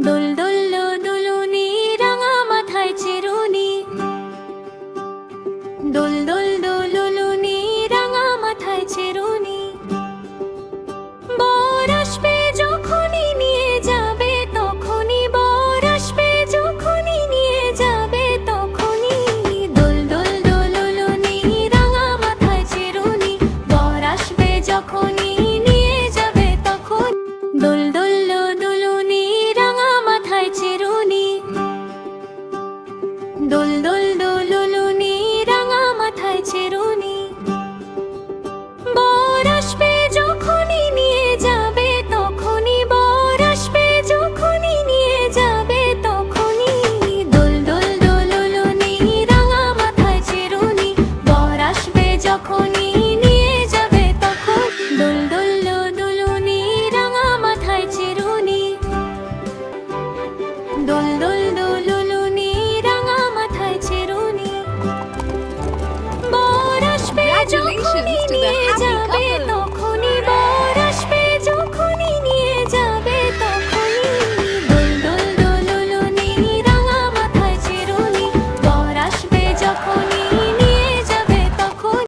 দোল দোল দুলুনি রাঙা মাথায় চিরুনি, দোল দোল দুলুনি রাঙা মাথায় চিরুনি। বর আসবে যখনই নিয়ে যাবে তখনই, বর আসবে যখনই নিয়ে যাবে তখনই। দোল দোল দুলুনি রাঙা মাথায় চিরুনি, বর আসবে যখনই নিয়ে যাবে তখন। দোল দোল দুলুনি রাঙা মাথায় চিরুনি, দোল দোল দুলুনি রাঙা মাথায় চিরুনি। বর আসবে যখনই নিয়ে যাবে তখনই, বর আসবে যখনই নিয়ে যাবে তখনই। দোল দোল দুলুনি রাঙা মাথায় চিরুনি, বর আসবে যখনই নিয়ে যাবে তখন। দোল দোল দুলুনি রাঙা মাথায় চিরুনি, দোল দোল দুলুনি রাঙা মাথায় চিরুনি। বর আসবে যখনই Congratulations to the নিয়ে happy যাবে